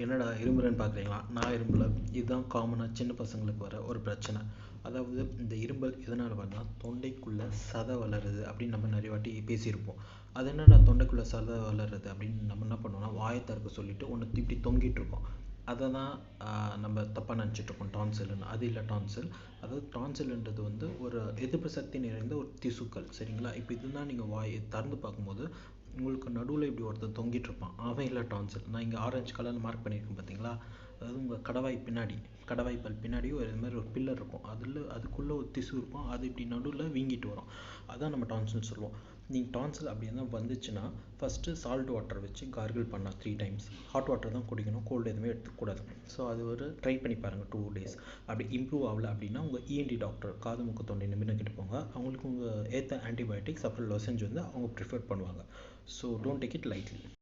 என்னடா இரும்புறன்னு பார்க்குறீங்களா? நான் இரும்பல. இதுதான் காமனாக சின்ன பசங்களுக்கு வர ஒரு பிரச்சனை. அதாவது இந்த இரும்பல் எதனால் வருதுன்னா, தொண்டைக்குள்ளே சதை வளருது அப்படின்னு நம்ம நிறைய வாட்டி பேசியிருப்போம். அது என்னடா தொண்டைக்குள்ளே சதை வளருது அப்படின்னு நம்ம என்ன பண்ணுவோம்னா, வாயை திறக்க சொல்லிட்டு ஒன்று இப்படி தொங்கிட்டு இருக்கோம். அதை தான் நம்ம தப்பாக நினச்சிட்ருக்கோம் டான்சில்னு. அது இல்லை டான்சில். அதாவது டான்சில்ன்றது வந்து ஒரு எதிர்ப்பு சக்தி நிறைந்த ஒரு திசுக்கள், சரிங்களா? இப்போ இதுதான் நீங்கள் வாயை திறந்து பார்க்கும்போது உங்களுக்கு நடுவில் இப்படி ஒருத்தன் தொங்கிட்டு இருப்பான், அவன் இல்லை டான்சில். நான் இங்கே ஆரஞ்சு கலரில் மார்க் பண்ணியிருக்கேன் பார்த்தீங்களா? அதாவது உங்கள் கடவாய் பின்னாடி, கடவாய் பல் பின்னாடி ஒரு இது மாதிரி ஒரு பில்லர் இருக்கும், அதுக்குள்ளே ஒரு திசு இருக்கும், அது இப்படி நடுவில் வீங்கிட்டு வரும். அதான் நம்ம டான்சில்னு சொல்லுவோம். நீங்கள் டான்சில் அப்படி என்ன வந்துச்சுன்னா, ஃபஸ்ட்டு சால்ட் வாட்டர் வச்சு கார்கிள் பண்ணால் 3 டைம்ஸ். ஹாட் வாட்டர் தான் குடிக்கணும், கோல்டு எதுவுமே எடுத்துக்கூடாது. ஸோ அது ஒரு ட்ரை பண்ணி பாருங்கள் 2 days. அப்படி இம்ப்ரூவ் ஆகலை அப்படின்னா உங்கள் இஎன்டி டாக்டர், காது மூக்கு தொண்டை நிபுணர்கிட்ட போங்க. அவங்களுக்கு உங்கள் ஏற்ற ஆன்டிபயோட்டிக்ஸ் அப்புறம் லொசன்ஸ் வந்து அவங்க ப்ரிஃபர் பண்ணுவாங்க. So don't take it lightly.